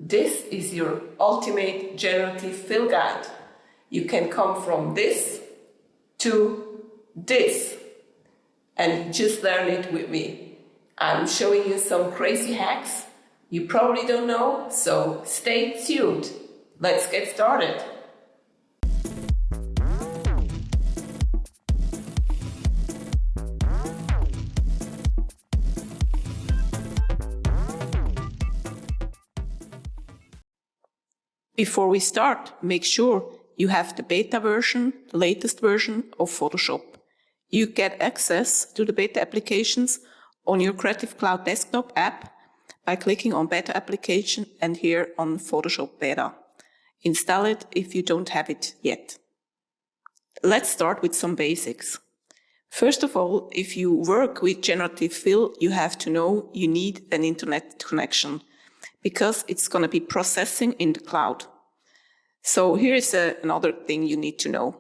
This is your ultimate generative fill guide. You can come from this to this and just learn it with me. I'm showing you some crazy hacks you probably don't know, so stay tuned. Let's get started. Before we start, make sure you have the beta version, the latest version of Photoshop. You get access to the beta applications on your Creative Cloud desktop app by clicking on Beta Application and here on Photoshop Beta. Install it if you don't have it yet. Let's start with some basics. First of all, if you work with Generative Fill, you have to know you need an internet connection because it's going to be processing in the cloud. So here is another thing you need to know.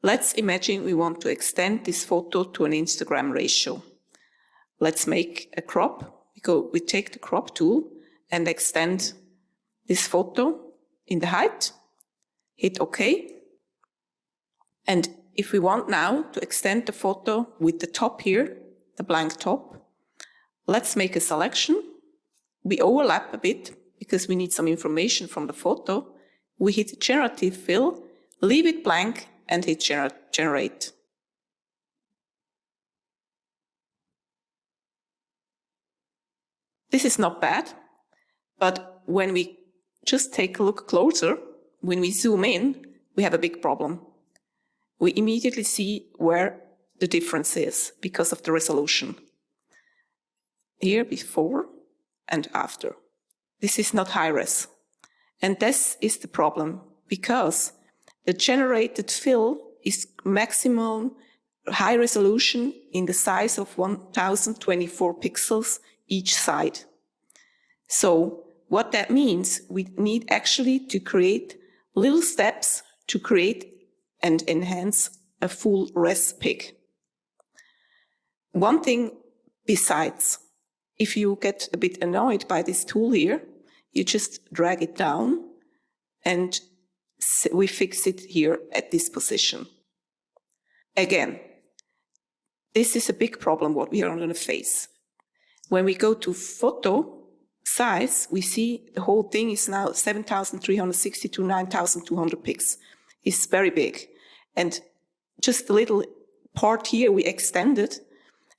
Let's imagine we want to extend this photo to an Instagram ratio. Let's make a crop. We take the crop tool and extend this photo in the height, hit OK. And if we want now to extend the photo with the top here, the blank top, let's make a selection. We overlap a bit because we need some information from the photo. We hit Generative Fill, leave it blank, and hit Generate. This is not bad, but when we just take a look closer, when we zoom in, we have a big problem. We immediately see where the difference is because of the resolution. Here, before and after. This is not high res. And this is the problem because the generated fill is maximum high resolution in the size of 1024 pixels each side. So what that means, we need actually to create little steps to create and enhance a full res pic. One thing besides, if you get a bit annoyed by this tool here, you just drag it down and we fix it here at this position. Again, this is a big problem what we are going to face. When we go to photo size, we see the whole thing is now 7,360 to 9,200 pixels. It's very big. And just the little part here we extended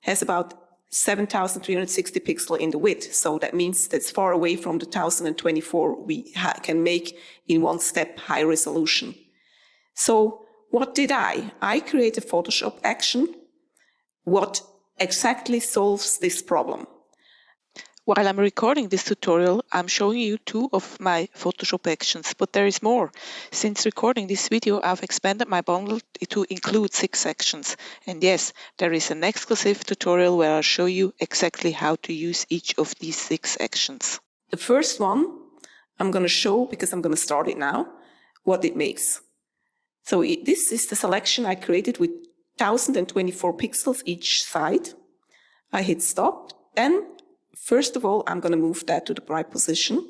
has about 7,360 pixels in the width. So that means that's far away from the 1024 we can make in one step high resolution. So what did I? I created a Photoshop action. What exactly solves this problem? While I'm recording this tutorial, I'm showing you two of my Photoshop actions, but there is more. Since recording this video, I've expanded my bundle to include 6 actions. And yes, there is an exclusive tutorial where I'll show you exactly how to use each of these 6 actions. The first one I'm going to show, because I'm going to start it now, what it makes. So this is the selection I created with 1024 pixels each side. I hit stop, then first of all, I'm going to move that to the right position.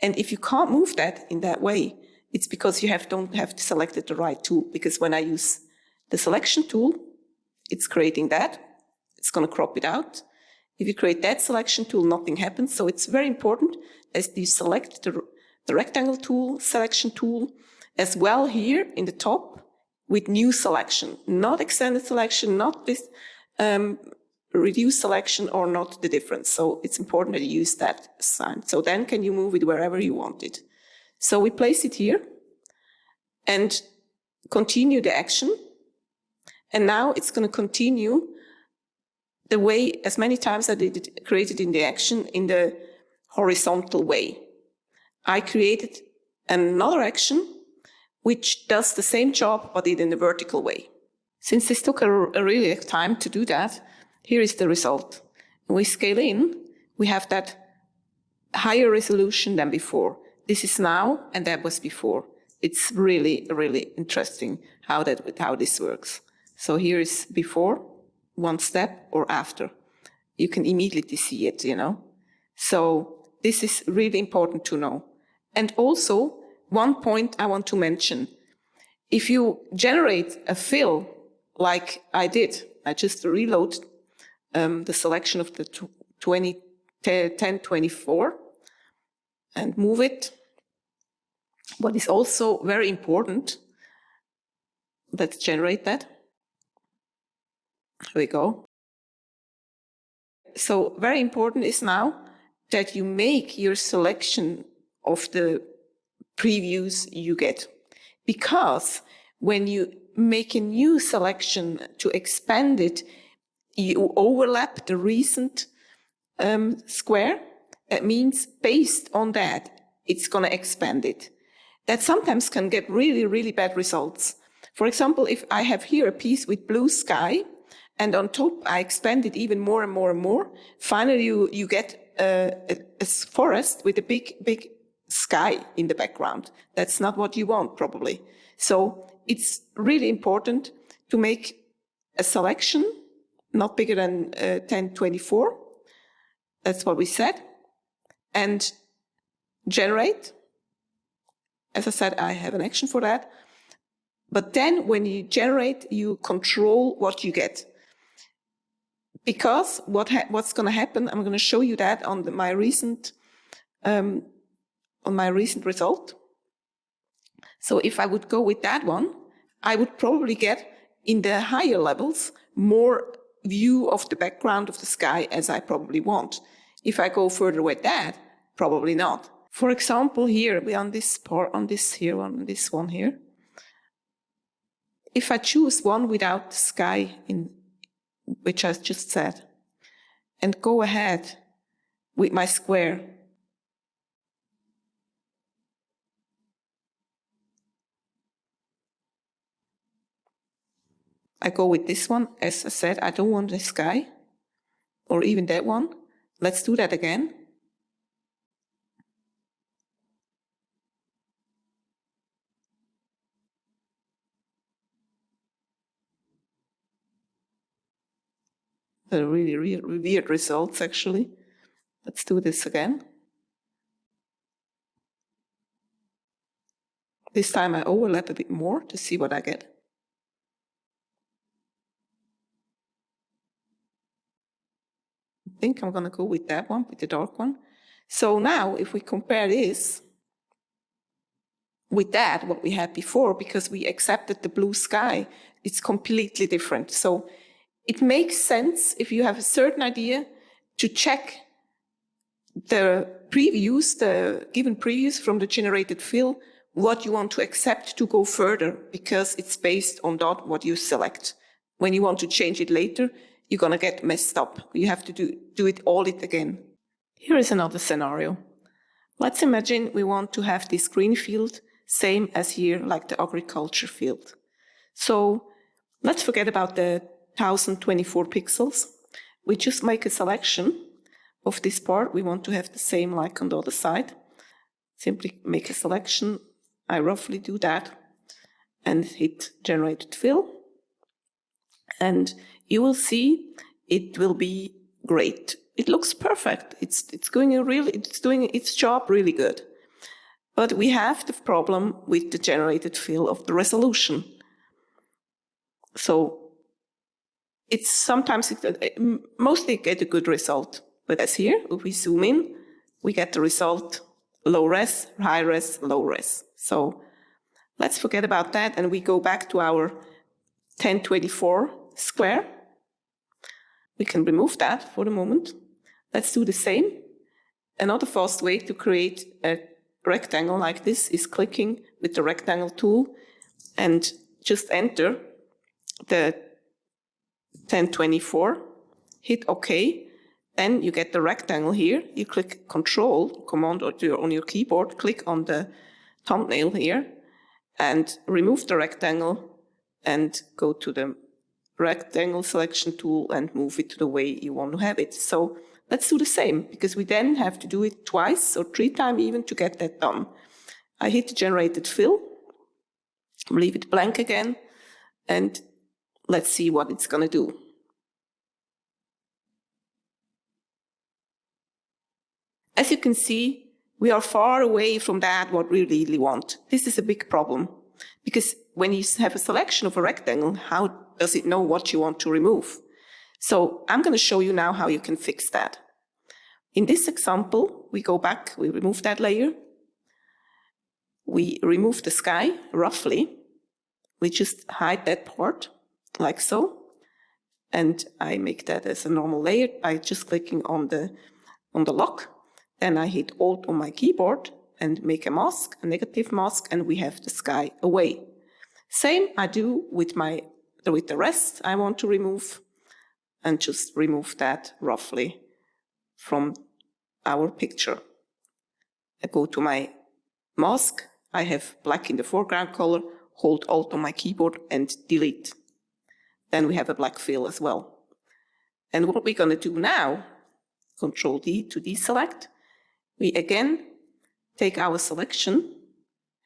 And if you can't move that in that way, it's because you don't have selected the right tool. Because when I use the selection tool, it's creating that. It's going to crop it out. If you create that selection tool, nothing happens. So it's very important that you select the rectangle tool, selection tool, as well here in the top with new selection. Not extended selection, not this reduce selection or not the difference. So it's important that you use that sign. So then can you move it wherever you want it. So we place it here and continue the action. And now it's going to continue the way as many times I did it, created in the action in the horizontal way. I created another action which does the same job but in the vertical way. Since this took a really time to do that, here is the result. When we scale in, we have that higher resolution than before. This is now, and that was before. It's really, really interesting how this works. So here is before, one step, or after. You can immediately see it, you know. So This is really important to know. And also, one point I want to mention. If you generate a fill like I did, I just reload the selection of the 1024 and move it. What is also very important, let's generate that. Here we go. So very important is now that you make your selection of the previews you get. Because when you make a new selection to expand it, you overlap the recent square. That means based on that, it's going to expand it. That sometimes can get really, really bad results. For example, if I have here a piece with blue sky, and on top I expand it even more and more and more, finally you get a forest with a big sky in the background. That's not what you want, probably. So it's really important to make a selection not bigger than 1024. That's what we said. And generate. As I said, I have an action for that. But then when you generate, you control what you get. Because what's going to happen, I'm going to show you that on my recent result. So if I would go with that one, I would probably get in the higher levels more view of the background of the sky as I probably want. If I go further with that, probably not. For example, here on this one here. If I choose one without the sky in which I just said, and go ahead with my square, I go with this one. As I said, I don't want the sky, or even that one. Let's do that again. The really weird results, actually. Let's do this again. This time I overlap a bit more to see what I get. I think I'm going to go with that one, with the dark one. So now, if we compare this with that, what we had before, because we accepted the blue sky, it's completely different. So it makes sense, if you have a certain idea, to check the previews, the given previews from the generated fill, what you want to accept to go further, because it's based on what you select. When you want to change it later, you're going to get messed up. You have to do it all again. Here is another scenario. Let's imagine we want to have this green field, same as here, like the agriculture field. So let's forget about the 1024 pixels. We just make a selection of this part. We want to have the same like on the other side. Simply make a selection. I roughly do that and hit Generated Fill. And you will see it will be great. It looks perfect. It's doing its job really good. But we have the problem with the generated fill of the resolution. So it's sometimes mostly get a good result. But as here, if we zoom in, we get the result low res, high res, low res. So let's forget about that and we go back to our 1024 square. We can remove that for the moment. Let's do the same. Another fast way to create a rectangle like this is clicking with the rectangle tool and just enter the 1024, hit OK. Then you get the rectangle here. You click Command on your keyboard, click on the thumbnail here and remove the rectangle and go to the rectangle selection tool and move it to the way you want to have it. So let's do the same, because we then have to do it twice or 3 times even to get that done. I hit the Generated Fill, leave it blank again, and let's see what it's going to do. As you can see, we are far away from that what we really want. This is a big problem, because when you have a selection of a rectangle, how does it know what you want to remove? So I'm going to show you now how you can fix that. In this example, we go back, we remove that layer. We remove the sky, roughly. We just hide that part, like so. And I make that as a normal layer by just clicking on the lock. Then I hit Alt on my keyboard and make a mask, a negative mask, and we have the sky away. Same I do with the rest I want to remove, and just remove that roughly from our picture. I go to my mask, I have black in the foreground color, hold Alt on my keyboard and delete. Then we have a black fill as well. And what we're going to do now, Control D to deselect, we again take our selection,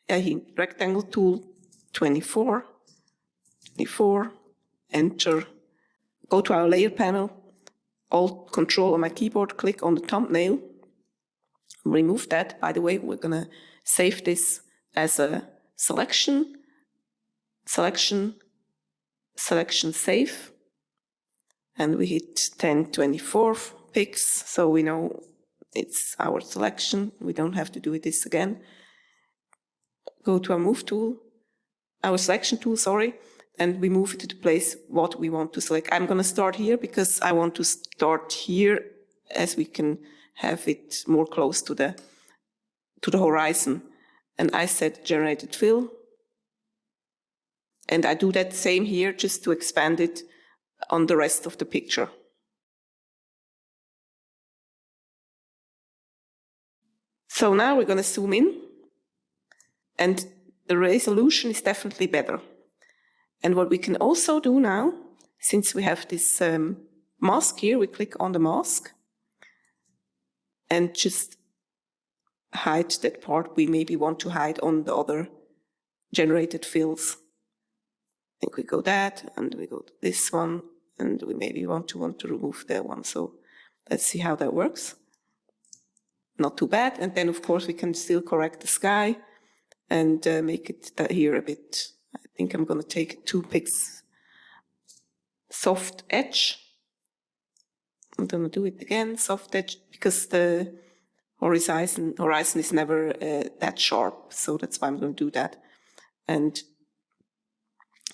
I hit rectangle tool, 24, enter, go to our layer panel, Alt Control on my keyboard, click on the thumbnail, remove that. By the way, we're going to save this as a selection, save, and we hit 1024 picks, so we know it's our selection. We don't have to do this again. Go to our move tool, our selection tool, sorry, and we move it to the place what we want to select. I'm going to start here because I want to start here, as we can have it more close to the horizon. And I set Generative Fill. And I do that same here just to expand it on the rest of the picture. So now we're going to zoom in, and the resolution is definitely better. And what we can also do now, since we have this mask here, we click on the mask and just hide that part we maybe want to hide on the other generated fills. I think we go that, and we go to this one, and we maybe want to remove that one. So let's see how that works. Not too bad. And then, of course, we can still correct the sky and make it here a bit. I think I'm going to take 2 picks. Soft edge. I'm going to do it again, soft edge, because the horizon is never that sharp. So that's why I'm going to do that. And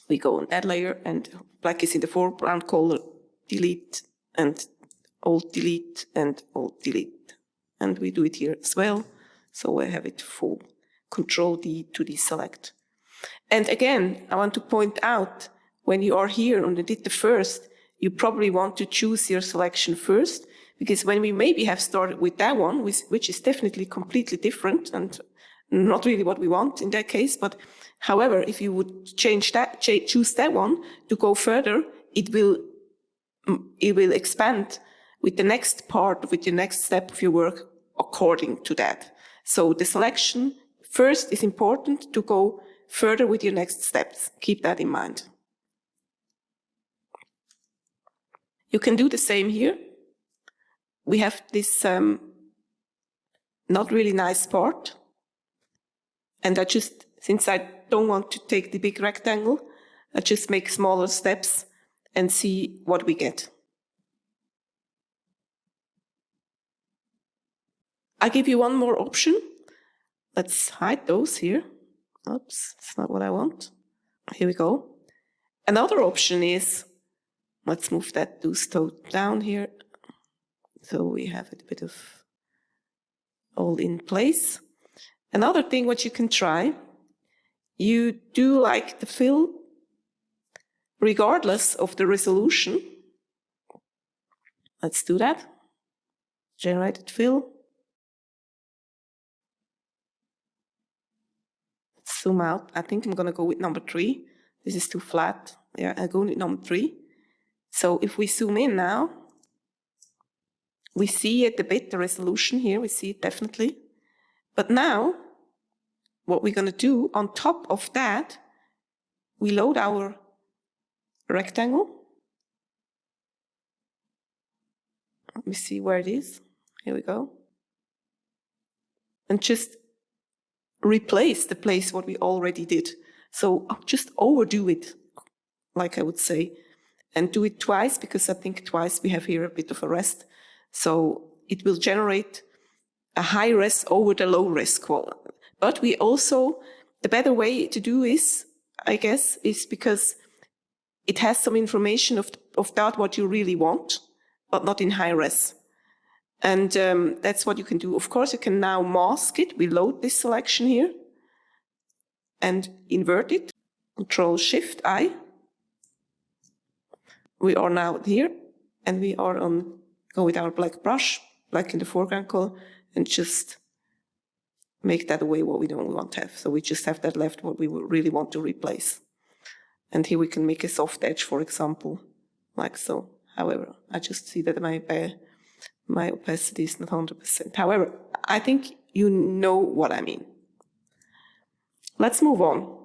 we go on that layer, and black is in the foreground color, delete, and Alt delete, and Alt delete. And we do it here as well. So I have it full. Control D to deselect. And again, I want to point out, when you are here and you did the first, you probably want to choose your selection first, because when we maybe have started with that one, which is definitely completely different and not really what we want in that case, but however, if you would choose that one to go further, it will expand with the next part, with the next step of your work according to that. So the selection first is important to go further with your next steps. Keep that in mind. You can do the same here. We have this not really nice part. And since I don't want to take the big rectangle, I just make smaller steps and see what we get. I give you one more option. Let's hide those here. Oops, that's not what I want. Here we go. Another option is, let's move that down here. So we have it a bit of all in place. Another thing what you can try, you do like the fill regardless of the resolution. Let's do that. Generated fill. Zoom out. I think I'm going to go with number 3. This is too flat. Yeah, I go with number 3. So if we zoom in now, we see it a bit, the resolution here, we see it definitely. But now, what we're going to do, on top of that, we load our rectangle. Let me see where it is. Here we go. and just replace the place what we already did. So just overdo it, like I would say, and do it twice, because I think twice we have here a bit of a rest. So it will generate a high res over the low res quality. But we also, the better way to do is, I guess, is because it has some information of that what you really want, but not in high res. And that's what you can do. Of course, you can now mask it. We load this selection here and invert it. Control-Shift-I. We are now here, and we are on, go with our black brush, black in the foreground color, and just make that away what we don't want to have. So we just have that left what we really want to replace. And here we can make a soft edge, for example, like so. However, I just see that my opacity is not 100%. However, I think you know what I mean. Let's move on.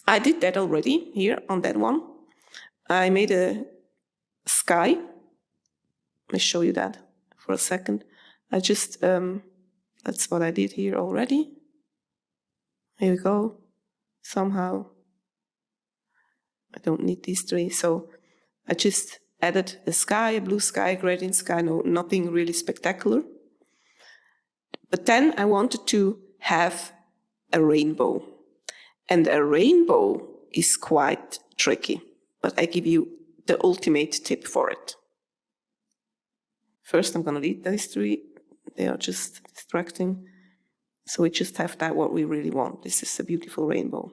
I did that already here on that one. I made a sky. Let me show you that for a second. I just, that's what I did here already. Here we go. Somehow, I don't need these three. So I just added a sky, a blue sky, a gradient sky, no, nothing really spectacular. But then I wanted to have a rainbow. And a rainbow is quite tricky, but I give you the ultimate tip for it. First, I'm going to delete these three. They are just distracting. So we just have that what we really want. This is a beautiful rainbow.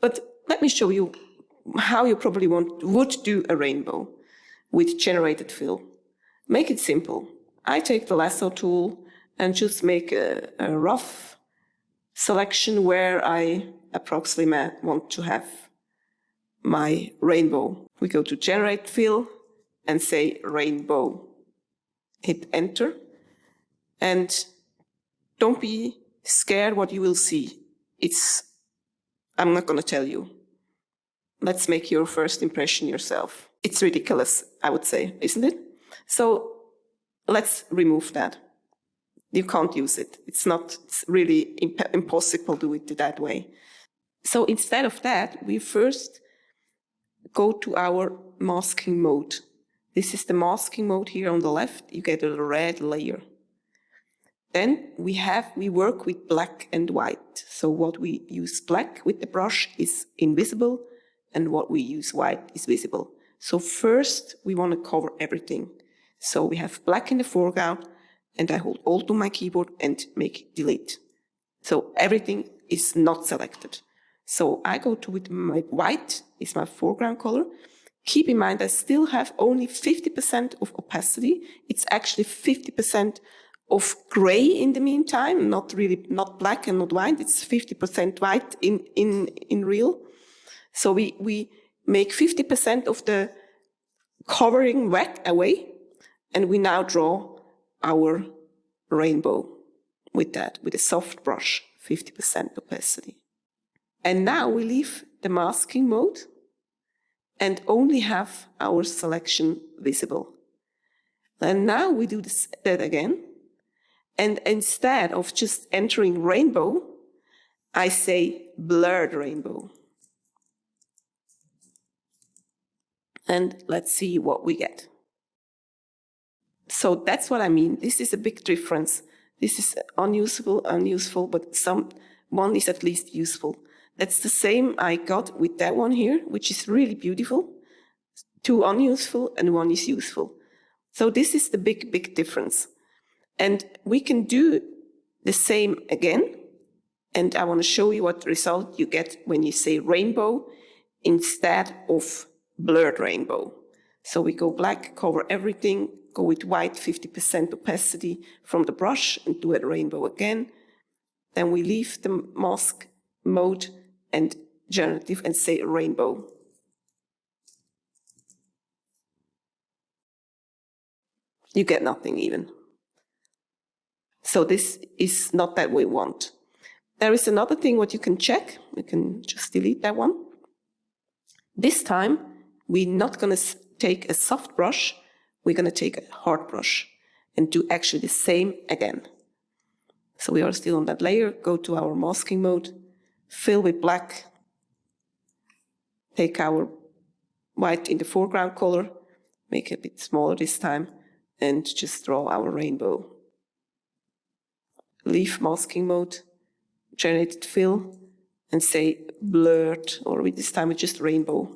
But let me show you how you probably would do a rainbow with Generative Fill. Make it simple. I take the lasso tool and just make a rough selection where I approximately want to have my rainbow. We go to Generate Fill and say rainbow. Hit enter. And don't be scared what you will see. I'm not going to tell you. Let's make your first impression yourself. It's ridiculous, I would say, isn't it? So let's remove that. You can't use it. It's really impossible to do it that way. So instead of that, we first go to our masking mode. This is the masking mode here on the left. You get a red layer. Then we work with black and white. So what we use black with the brush is invisible, and what we use white is visible. So first we want to cover everything. So we have black in the foreground, and I hold Alt on my keyboard and make delete. So everything is not selected. So I go to with my white is my foreground color. Keep in mind I still have only 50% of opacity. It's actually 50% of gray in the meantime, not black and not white. It's 50% white in real. So we make 50% of the covering away, and we now draw our rainbow with a soft brush, 50% opacity. And now we leave the masking mode and only have our selection visible. And now we do that again. And instead of just entering rainbow, I say blurred rainbow. And let's see what we get. So that's what I mean. This is a big difference. This is unuseful, but one is at least useful. That's the same I got with that one here, which is really beautiful. 2 unuseful and 1 is useful. So this is the big difference. And we can do the same again. And I want to show you what result you get when you say rainbow instead of blurred rainbow. So we go black, cover everything, go with white, 50% opacity from the brush, and do a rainbow again. Then we leave the mask mode and generative and say rainbow. You get nothing even. So this is not that we want. There is another thing what you can check. We can just delete that one. This time, we're not going to take a soft brush. We're going to take a hard brush and do actually the same again. So we are still on that layer. Go to our masking mode, fill with black, take our white in the foreground color, make it a bit smaller this time, and just draw our rainbow. Leave masking mode, Generative Fill, and say blurred, or with this time it's just rainbow.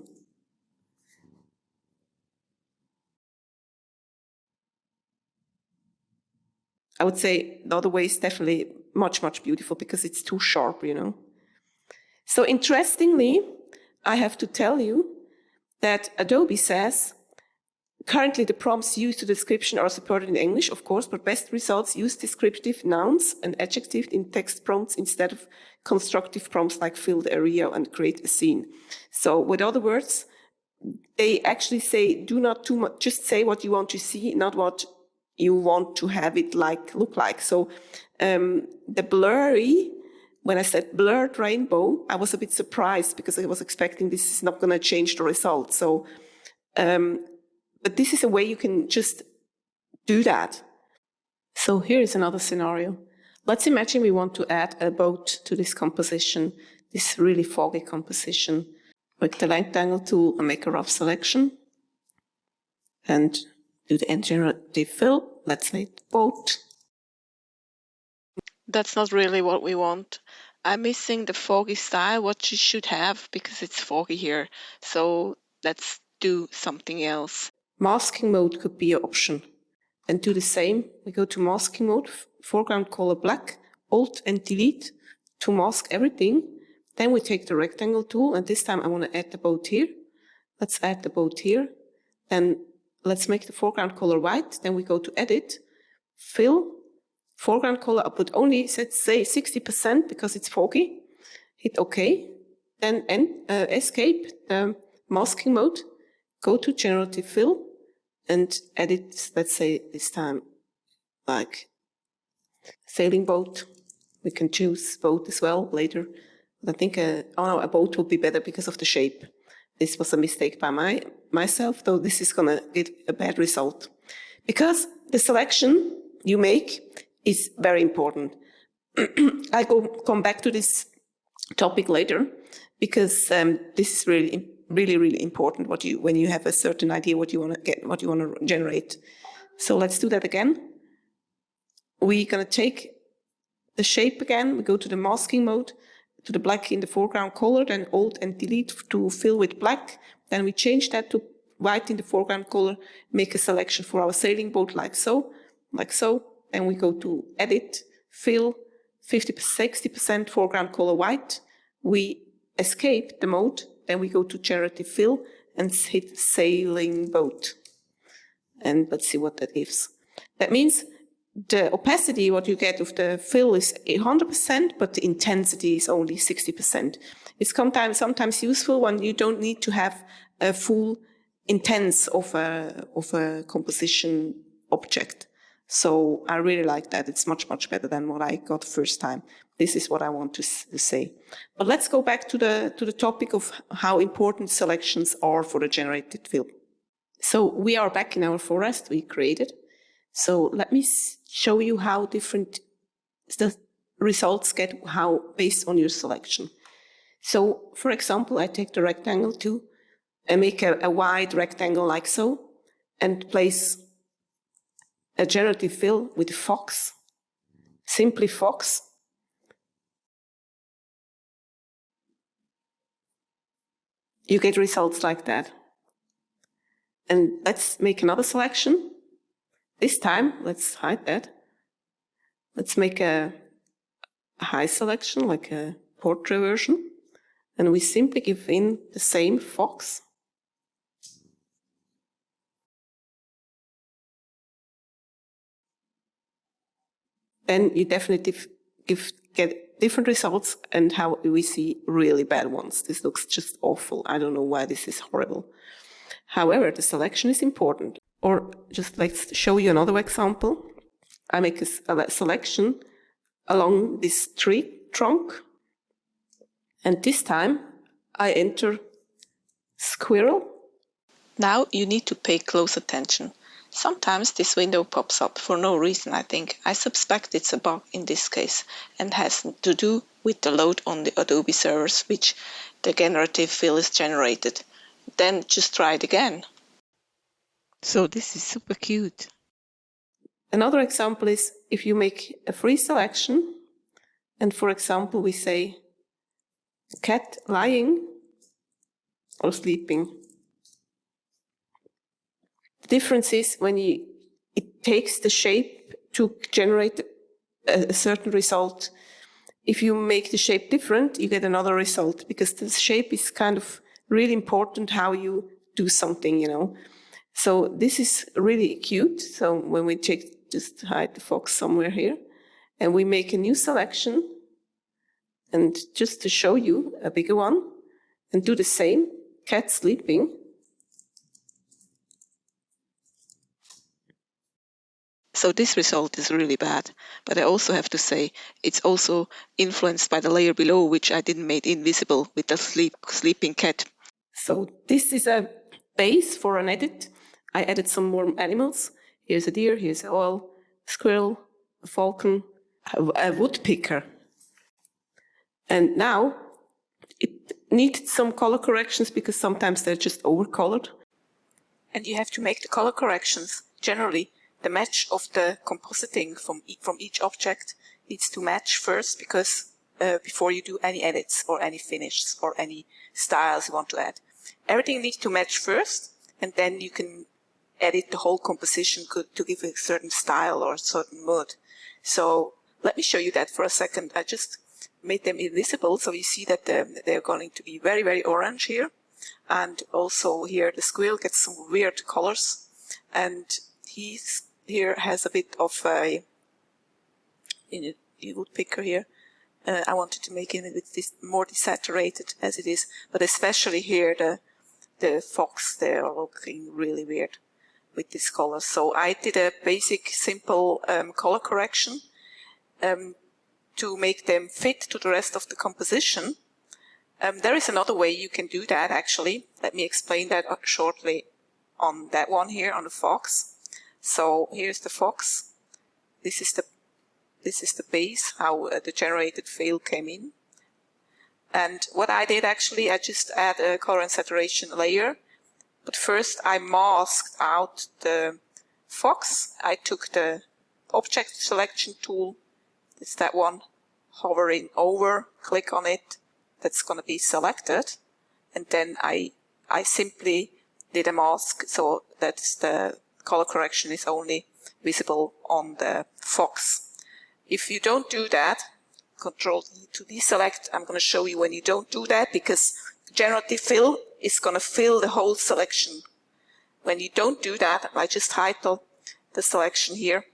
I would say the other way is definitely much, much beautiful because it's too sharp, you know. So interestingly, I have to tell you that Adobe says, currently the prompts used to description are supported in English, of course, but best results use descriptive nouns and adjectives in text prompts instead of constructive prompts like fill the area and create a scene. So with other words, they actually say, do not too much, just say what you want to see, not what you want to have it look like. So the blurry, when I said blurred rainbow, I was a bit surprised because I was expecting this is not going to change the result. So, but this is a way you can just do that. So here is another scenario. Let's imagine we want to add a boat to this composition, this really foggy composition. With the rectangle tool and make a rough selection and do the Generative Fill. Let's say boat. That's not really what we want. I'm missing the foggy style, what you should have, because it's foggy here. So let's do something else. Masking mode could be an option. And do the same. We go to masking mode, foreground color black, Alt and Delete to mask everything. Then we take the rectangle tool, and this time I want to add the boat here. Let's add the boat here. Then let's make the foreground color white. Then we go to Edit, Fill, foreground color, but only let's say 60% because it's foggy. Hit OK. Then escape the masking mode. Go to Generative Fill and edit, let's say this time, like sailing boat. We can choose boat as well later. But I think a boat would be better because of the shape. This was a mistake by myself, though this is going to get a bad result. Because the selection you make is very important. I come back to this topic later because this is really, really important when you have a certain idea what you want to get, what you want to generate. So let's do that again. We're going to take the shape again. We go to the masking mode, to the black in the foreground color, then Alt and Delete to fill with black. Then we change that to white in the foreground color, make a selection for our sailing boat like so. Then we go to Edit, Fill, 50-60% foreground color white. We escape the mode, then we go to Generative Fill and hit Sailing Boat. And let's see what that gives. That means the opacity, what you get of the fill is 100%, but the intensity is only 60%. It's sometimes useful when you don't need to have a full intense of a composition object. So I really like that. It's much, much better than what I got first time. This is what I want to say. But let's go back to the topic of how important selections are for the Generative Fill. So we are back in our forest we created. So let me show you how different the results get based on your selection. So, for example, I take the rectangle tool and make a wide rectangle like so, and place a Generative Fill with fox, simply fox. You get results like that. And let's make another selection. This time, let's hide that. Let's make a high selection, like a portrait version. And we simply give in the same fox. Then you definitely get different results and how we see really bad ones. This looks just awful. I don't know why this is horrible. However, the selection is important. Or just let's show you another example. I make a selection along this tree trunk. And this time I enter squirrel. Now you need to pay close attention. Sometimes this window pops up for no reason, I think. I suspect it's a bug in this case and has to do with the load on the Adobe servers which the generative fill is generated. Then just try it again. So this is super cute. Another example is if you make a free selection, and for example, we say cat lying or sleeping. The difference is when it takes the shape to generate a certain result. If you make the shape different, you get another result, because the shape is kind of really important how you do something, you know. So this is really cute. So when we just hide the fox somewhere here, and we make a new selection, and just to show you a bigger one, and do the same, cat sleeping. So this result is really bad, but I also have to say it's also influenced by the layer below, which I didn't make invisible with the sleeping cat. So this is a base for an edit. I added some more animals. Here's a deer, here's an owl, a squirrel, a falcon, a woodpecker. And now it needs some color corrections because sometimes they're just overcolored. And you have to make the color corrections. Generally, the match of the compositing from each object needs to match first, because before you do any edits or any finishes or any styles you want to add. Everything needs to match first, and then you can edit the whole composition to give a certain style or a certain mood. So let me show you that for a second. I just made them invisible, so you see that they're going to be very, very orange here. And also here the squirrel gets some weird colors, and he's here has a bit of a woodpecker here. I wanted to make it a bit more desaturated as it is, but especially here the fox, they are looking really weird with this color. So I did a basic, simple color correction to make them fit to the rest of the composition. There is another way you can do that, actually. Let me explain that shortly on that one here, on the fox. So here's the fox. This is the base, how the generated fill came in. And what I did, actually, I just add a color and saturation layer. But first I masked out the fox. I took the object selection tool. It's that one. Hovering over, click on it. That's going to be selected. And then I simply did a mask so that the color correction is only visible on the fox. If you don't do that, Control E to deselect. I'm going to show you when you don't do that, because Generative Fill is going to fill the whole selection. When you don't do that, I just hide the selection here.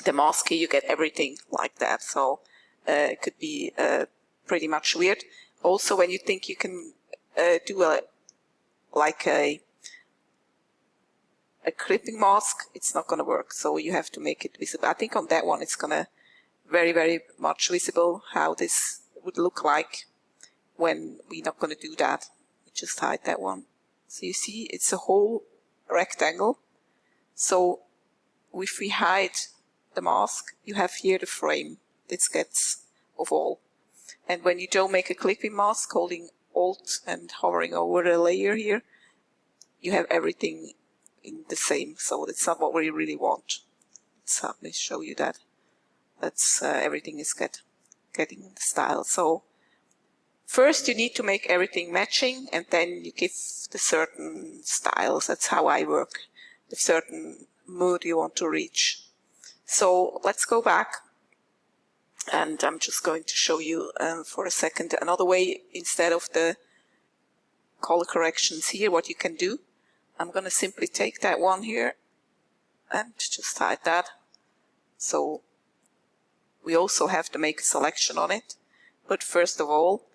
The mask here, you get everything like that. So it could be pretty much weird. Also, when you think you can do a clipping mask, it's not going to work. So you have to make it visible. I think on that one it's going to very, very much visible how this would look like when we're not going to do that. Just hide that one. So you see, it's a whole rectangle. So if we hide the mask, you have here the frame. This gets of all. And when you don't make a clipping mask, holding Alt and hovering over the layer here, you have everything in the same. So that's not what we really want. So let me show you that. That's everything is getting in the style. So first you need to make everything matching, and then you give the certain styles. That's how I work. The certain mood you want to reach. So let's go back, and I'm just going to show you for a second another way. Instead of the color corrections here, what you can do, I'm going to simply take that one here and just hide that. So we also have to make a selection on it, but first of all,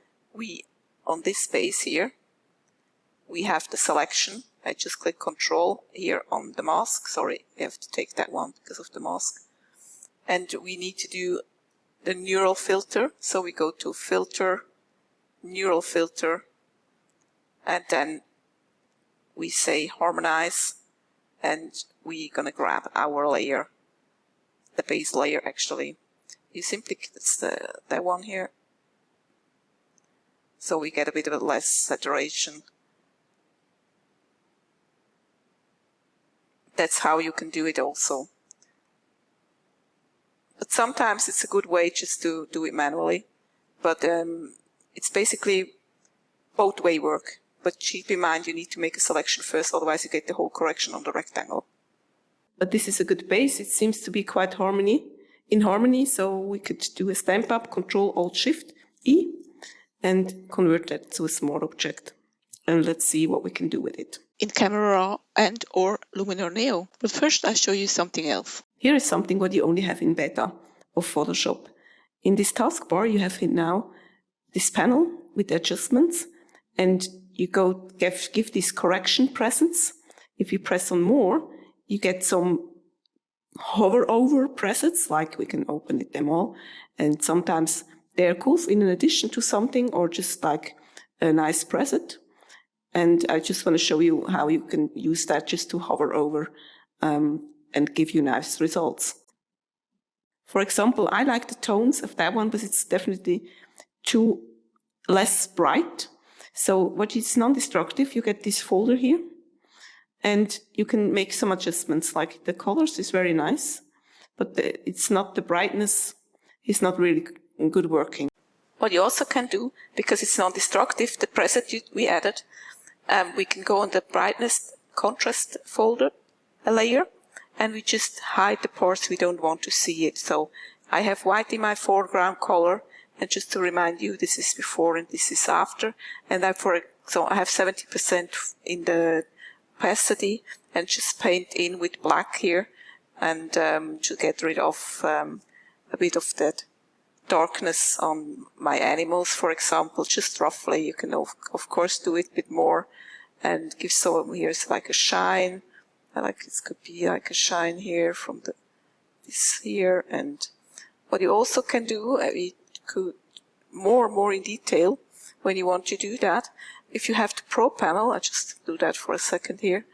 on this space here, we have the selection. I just click Control here on the mask. Sorry, we have to take that one because of the mask. And we need to do the neural filter. So we go to Filter, Neural Filter, and then we say Harmonize, and we're gonna grab our layer, the base layer actually. You simply, it's that one here. So we get a bit of a less saturation. That's how you can do it also. But sometimes it's a good way just to do it manually. But it's basically both way work. But keep in mind you need to make a selection first, otherwise you get the whole correction on the rectangle. But this is a good base. It seems to be quite in harmony, so we could do a stamp up, Control-Alt-Shift-E, and convert that to a small object. And let's see what we can do with it. In Camera Raw and or Luminar Neo. But first I'll show you something else. Here is something what you only have in beta of Photoshop. In this taskbar you have now this panel with adjustments, and you go give these correction presets. If you press on more, you get some hover over presets, like we can open them all, and sometimes they're cool in addition to something or just like a nice preset. And I just want to show you how you can use that just to hover over and give you nice results. For example, I like the tones of that one, but it's definitely too less bright. So what is non-destructive, you get this folder here, and you can make some adjustments, like the colors is very nice, but it's not, the brightness is not really good working. What you also can do, because it's non-destructive, the preset we added, we can go on the brightness contrast folder, a layer, and we just hide the parts we don't want to see it. So I have white in my foreground color, and just to remind you, this is before and this is after. And so I have 70% in the opacity, and just paint in with black here, and to get rid of a bit of that darkness on my animals, for example, just roughly. You can of course do it a bit more and give some, here's like a shine, like it could be like a shine here from this here. And what you also can do, we could more in detail when you want to do that. If you have the Pro panel, I'll just do that for a second here,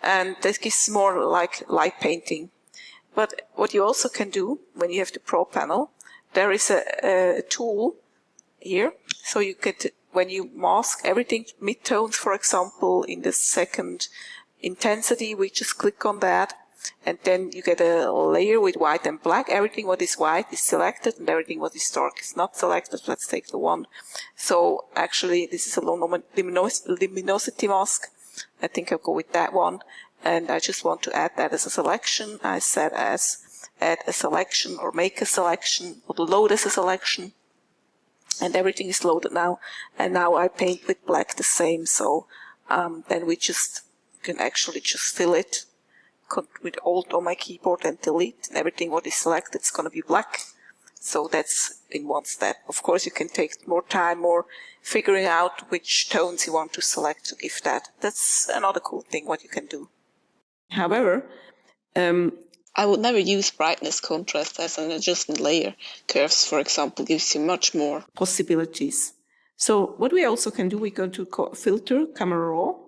and this gives more like light painting. But what you also can do when you have the Pro panel, there is a tool here, so you get, when you mask everything, midtones for example, in the second intensity, we just click on that, and then you get a layer with white and black. Everything what is white is selected, and everything what is dark is not selected. Let's take the one. So actually this is a luminosity mask. I think I'll go with that one, and I just want to add that as a selection. I said as add a selection or make a selection or load as a selection, and everything is loaded now. And now I paint with black the same, so then we just can actually just fill it with Alt on my keyboard and delete, and everything what is selected is going to be black. So that's in one step. Of course you can take more time, more figuring out which tones you want to select to give that. That's another cool thing what you can do. However, I would never use brightness contrast as an adjustment layer. Curves, for example, gives you much more possibilities. So what we also can do, we go to Filter, Camera Raw,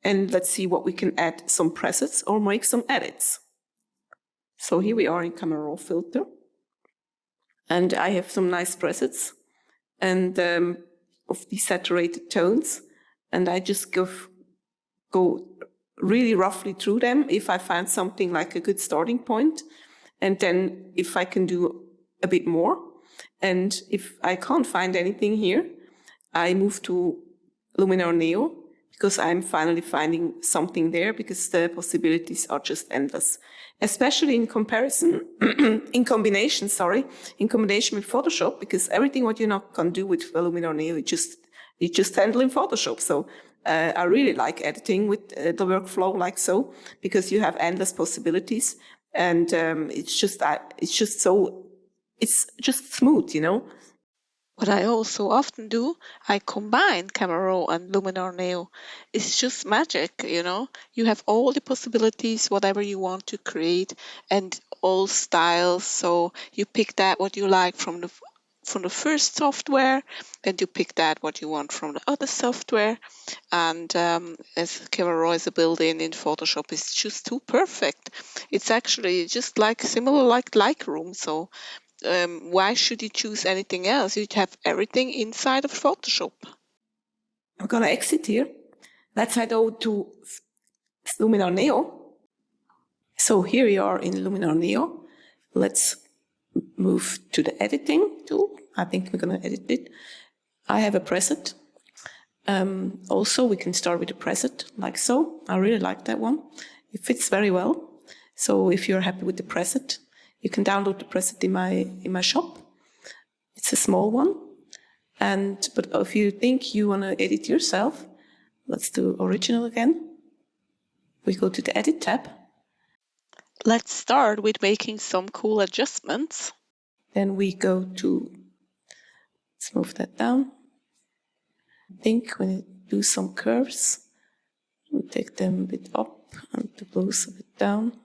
and let's see what we can add, some presets or make some edits. So here we are in Camera Raw filter, and I have some nice presets and of these saturated tones, and I just go really roughly through them if I find something like a good starting point, and then if I can do a bit more, and if I can't find anything here, I move to Luminar Neo, because I'm finally finding something there, because the possibilities are just endless, especially in combination with Photoshop, because everything what you're not going to do with Luminar Neo, you just handle in Photoshop. So I really like editing with the workflow like so, because you have endless possibilities, and it's just smooth, you know. What I also often do, I combine Camera Raw and Luminar Neo. It's just magic, you know. You have all the possibilities, whatever you want to create, and all styles. So you pick that what you like from from the first software, then you pick that what you want from the other software, and as camera is a built-in in Photoshop, it's just too perfect. It's actually just like similar like Lightroom, so why should you choose anything else? You'd have everything inside of Photoshop. I'm gonna exit here. Let's head over to Luminar Neo. So here we are in Luminar Neo. Let's move to the editing tool. I think we're gonna edit it. I have a preset. Also, we can start with a preset like so. I really like that one. It fits very well. So if you're happy with the preset, you can download the preset in my shop. It's a small one. But if you think you want to edit yourself, let's do original again. We go to the edit tab. Let's start with making some cool adjustments. Then we go to, let's move that down. I think we need to do some curves. We'll take them a bit up and the blues a bit down,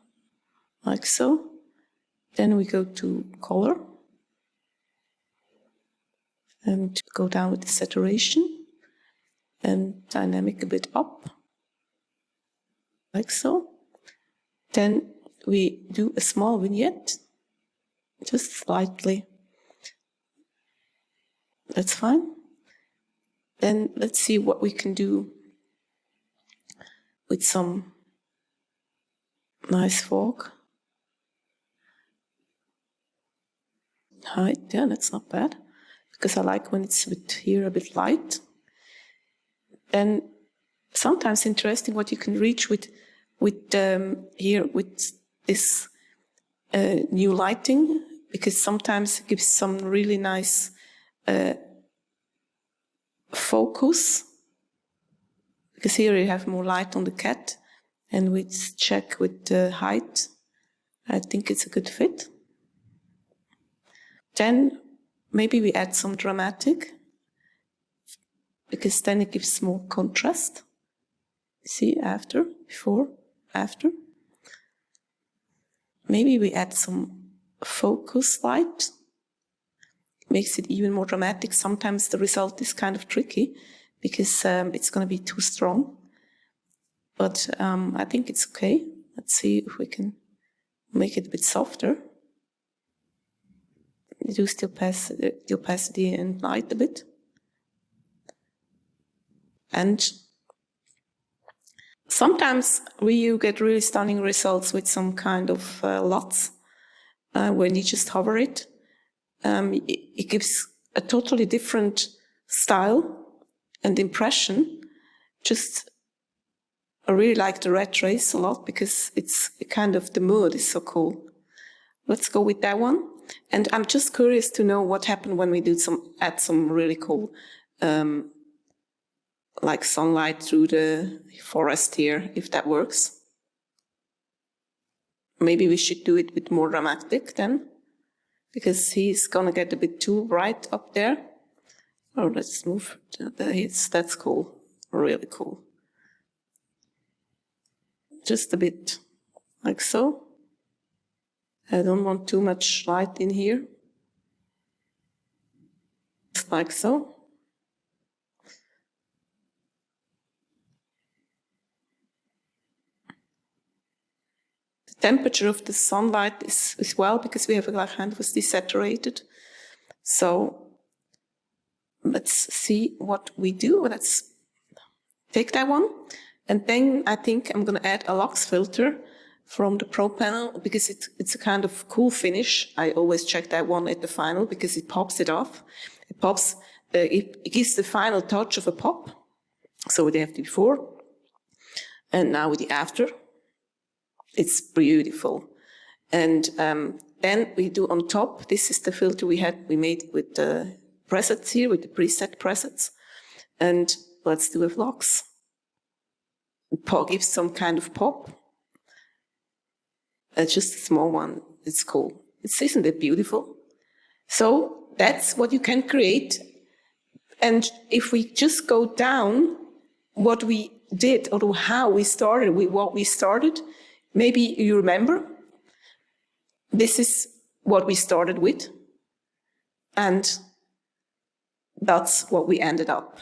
like so. Then we go to color and go down with the saturation and dynamic a bit up, like so. Then we do a small vignette, just slightly. That's fine. Then let's see what we can do with some nice fog. Height, yeah, that's not bad, because I like when it's here a bit light. Then sometimes interesting what you can reach with here with this new lighting, because sometimes it gives some really nice focus. Because here you have more light on the cat, and we check with the height. I think it's a good fit. Then maybe we add some dramatic, because then it gives more contrast. See, after, before, after. Maybe we add some focus light. Makes it even more dramatic. Sometimes the result is kind of tricky, because it's going to be too strong. But I think it's okay. Let's see if we can make it a bit softer. Reduce the opacity and light a bit. And sometimes you get really stunning results with some kind of LUTs, when you just hover it. It gives a totally different style and impression. I really like the red trace a lot, because it's kind of, the mood is so cool. Let's go with that one. And I'm just curious to know what happened when we add some really cool, like sunlight through the forest here, if that works. Maybe we should do it with more dramatic then, because he's gonna get a bit too bright up there. Oh, let's move. That's cool, really cool. Just a bit like so. I don't want too much light in here. Just like so. The temperature of the sunlight is well, because we have a hand was desaturated. So let's see what we do. Let's take that one. And then I think I'm going to add a lux filter from the Pro panel, because it's a kind of cool finish. I always check that one at the final, because it pops it off. It pops, it gives the final touch of a pop. So we have the before, and now with the after. It's beautiful. And then we do on top, this is the filter we made with the presets here, with the preset presets. And let's do a flux. It gives some kind of pop. It's just a small one. It's cool. Isn't it beautiful? So that's what you can create. And if we just go down what we did, or how we started, what we started, maybe you remember, this is what we started with. And That's what we ended up.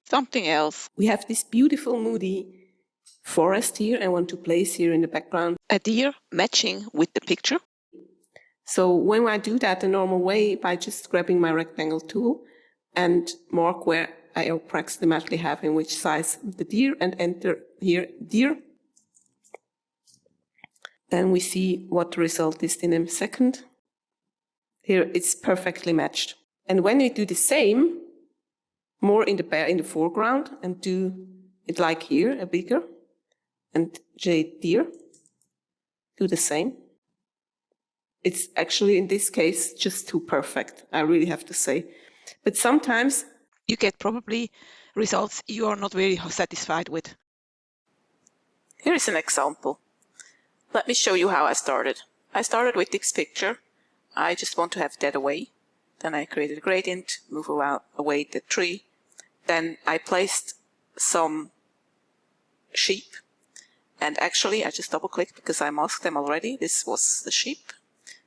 Something else. We have this beautiful moody forest here I want to place here in the background. A deer matching with the picture. So when I do that the normal way, by just grabbing my rectangle tool and mark where I approximately have in which size the deer and enter here deer, then we see what the result is in a second. Here it's perfectly matched. And when we do the same, more in the foreground, and do it like here, a bigger, and deer, do the same. It's actually, in this case, just too perfect, I really have to say. But sometimes you get probably results you are not very satisfied with. Here is an example. Let me show you how I started. I started with this picture. I just want to have that away. Then I created a gradient, move away the tree. Then I placed some sheep. And actually, I just double-clicked because I masked them already. This was the sheep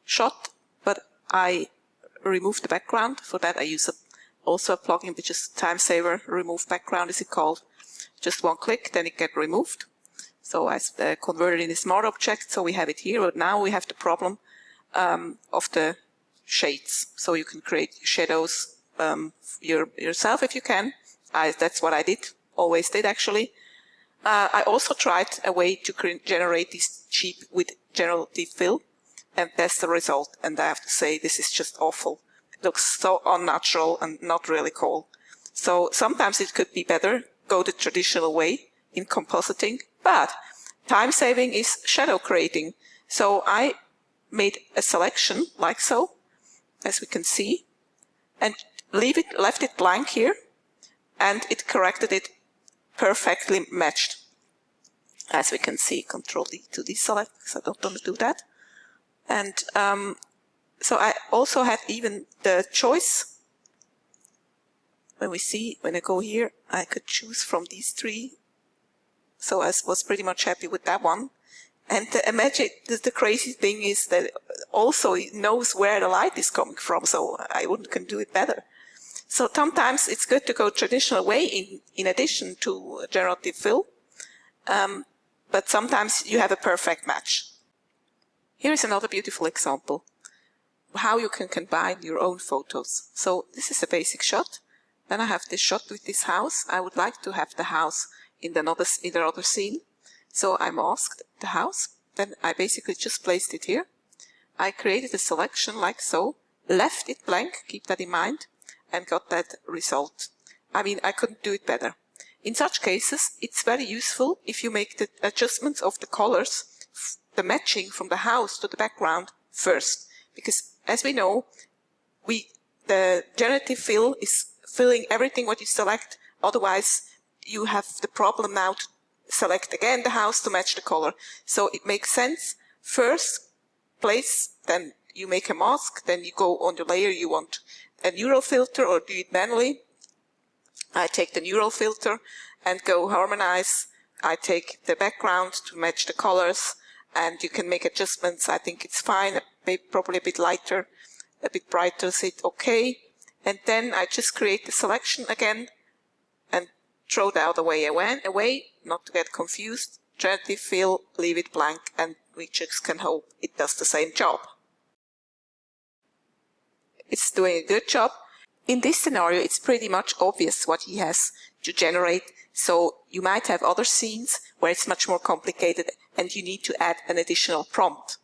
shot, but I removed the background. For that, I use also a plugin, which is time saver, remove background is it called. Just one click, then it gets removed. So I converted in a smart object, so we have it here. But now we have the problem of the shades. So you can create shadows yourself if you can. That's what I did, always did actually. I also tried a way to generate this sheep with Generative Fill, and that's the result. And I have to say, this is just awful. It looks so unnatural and not really cool. So sometimes it could be better, go the traditional way in compositing, but time saving is shadow creating. So I made a selection like so, as we can see, and left it blank here, and it corrected it perfectly matched. As we can see, Control D to deselect, because I don't want to do that. And so I also had even the choice. When I go here, I could choose from these three. So I was pretty much happy with that one. And the crazy thing is that also it knows where the light is coming from, so I can do it better. So sometimes it's good to go traditional way in addition to Generative Fill, but sometimes you have a perfect match. Here is another beautiful example, how you can combine your own photos. So this is a basic shot. Then I have this shot with this house. I would like to have the house in another scene. So I masked the house. Then I basically just placed it here. I created a selection like so, left it blank, keep that in mind, and got that result. I mean, I couldn't do it better. In such cases, it's very useful if you make the adjustments of the colors, the matching from the house to the background first. Because as we know, the Generative Fill is filling everything what you select. Otherwise, you have the problem now to select again the house to match the color. So it makes sense. First place, then you make a mask, then you go on the layer you want a neural filter or do it manually. I take the neural filter and go harmonize. I take the background to match the colors, and you can make adjustments. I think it's fine, probably a bit lighter, a bit brighter, so it's okay. And then I just create the selection again and throw the other way away, not to get confused. Generative Fill, leave it blank, and we just can hope it does the same job. It's doing a good job. In this scenario, it's pretty much obvious what he has to generate. So you might have other scenes where it's much more complicated and you need to add an additional prompt.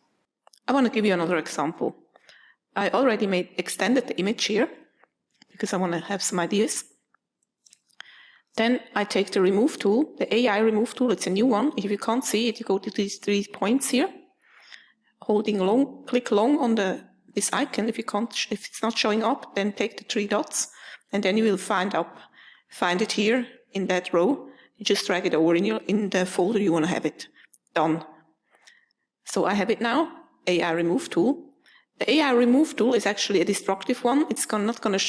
I want to give you another example. I already extended the image here because I want to have some ideas. Then I take the remove tool, the AI remove tool. It's a new one. If you can't see it, you go to these 3 points here, holding long, click long on this icon. If it's not showing up, then take the 3 dots, and then you will find it here in that row. You just drag it over in the folder you want to have it done. So I have it now, AI remove tool. The AI remove tool is actually a destructive one. It's not going to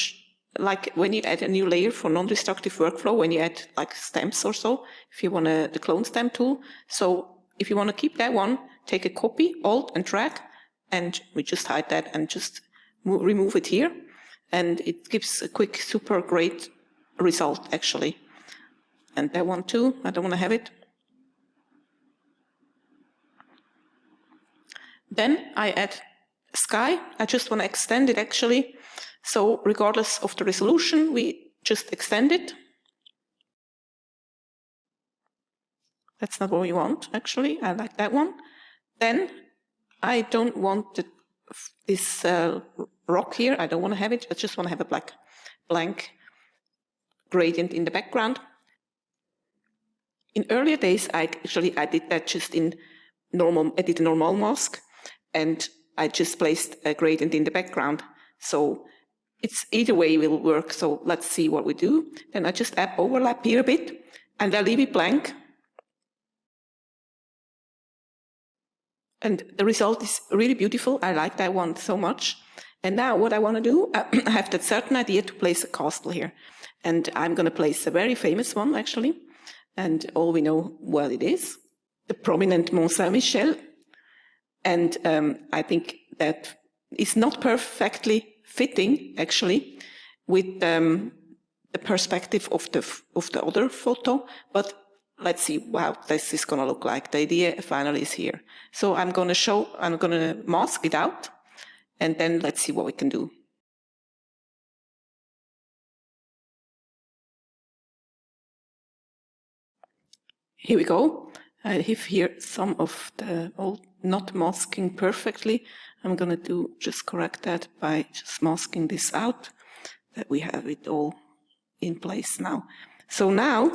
like when you add a new layer for non-destructive workflow, when you add like stamps or so, if you want the clone stamp tool. So if you want to keep that one, take a copy, Alt and drag, and we just hide that and just remove it here. and it gives a quick, super great result, actually. And that one too, I don't want to have it. Then I add sky. I just want to extend it, actually. So regardless of the resolution, we just extend it. That's not what we want, actually. I like that one. Then I don't want this rock here. I don't want to have it. I just want to have a blank gradient in the background. In earlier days, I did that just in normal. I did a normal mask, and I just placed a gradient in the background. So it's either way will work. So let's see what we do. Then I just add overlap here a bit, and I leave it blank. And the result is really beautiful. I like that one so much. And now what I want to do, I have that certain idea to place a castle here. And I'm going to place a very famous one, actually. And all we know what it is, the prominent Mont Saint-Michel. And I think that is not perfectly fitting, actually, with the perspective of the other photo, but let's see how this is going to look like. The idea finally is here. So I'm going to mask it out, and then let's see what we can do. Here we go. I have here some of the old not masking perfectly. I'm going to just correct that by just masking this out, that we have it all in place now. So now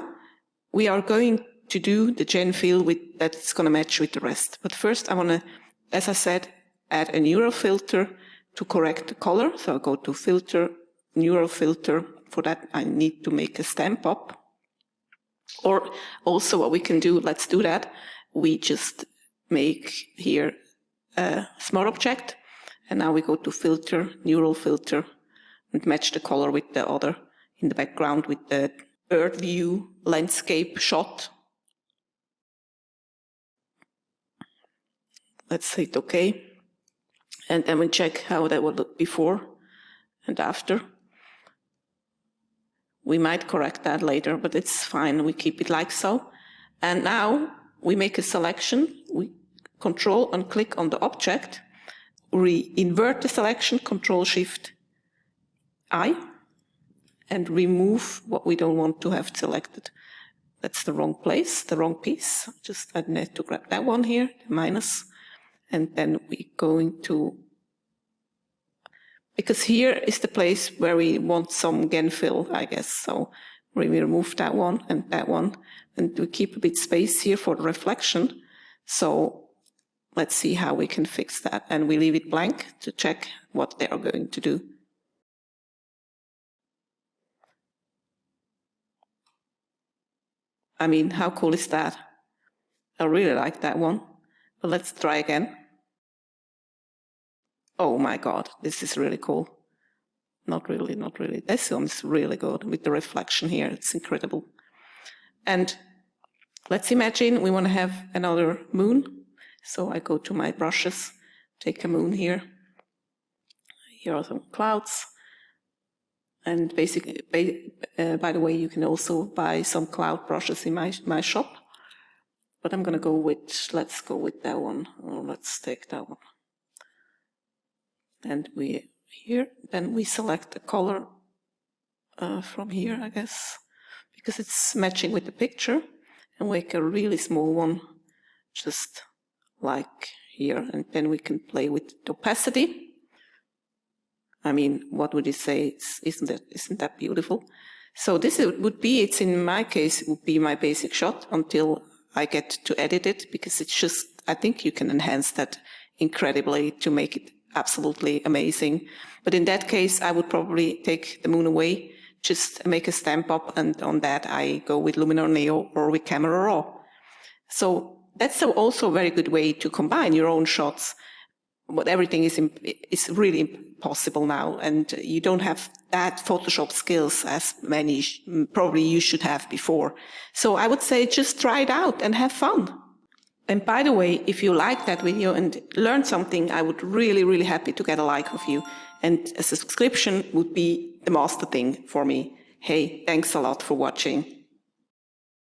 we are going to do the Gen Fill that's going to match with the rest. But first I want to, as I said, add a neural filter to correct the color. So I'll go to Filter, Neural Filter. For that I need to make a stamp up. Or also what we can do, let's do that. We just make here a smart object. And now we go to Filter, Neural Filter, and match the color with the other in the background with the bird view landscape shot. Let's hit OK. And then we check how that would look before and after. We might correct that later, but it's fine. We keep it like so. And now we make a selection. We Control and click on the object. We invert the selection, Control-Shift-I, and remove what we don't want to have selected. That's the wrong place, the wrong piece. Just I need to grab that one here, the minus, and then we're going to, because here is the place where we want some Gen Fill, I guess. So we remove that one, and we keep a bit space here for the reflection. So let's see how we can fix that, and we leave it blank to check what they are going to do. I mean, how cool is that? I really like that one. But let's try again. Oh my God, this is really cool. Not really, not really. This one's really good with the reflection here. It's incredible. And let's imagine we want to have another moon. So I go to my brushes, take a moon here. Here are some clouds. And basically, by the way, you can also buy some cloud brushes in my shop. But I'm going to go with, let's go with that one. Or let's take that one. And then we select a color from here, I guess, because it's matching with the picture. And make a really small one, just like here. And then we can play with the opacity. I mean, what would you say? Isn't that beautiful? So this would be, in my case, it would be my basic shot until I get to edit it, because it's just, I think you can enhance that incredibly to make it absolutely amazing. But in that case, I would probably take the moon away, just make a stamp up, and on that I go with Luminar Neo or with Camera Raw. So that's also a very good way to combine your own shots. But everything is really possible now, and you don't have that Photoshop skills as many probably you should have before. So I would say just try it out and have fun. And by the way, if you like that video and learned something, I would really, really happy to get a like of you. and a subscription would be the master thing for me. Hey, thanks a lot for watching.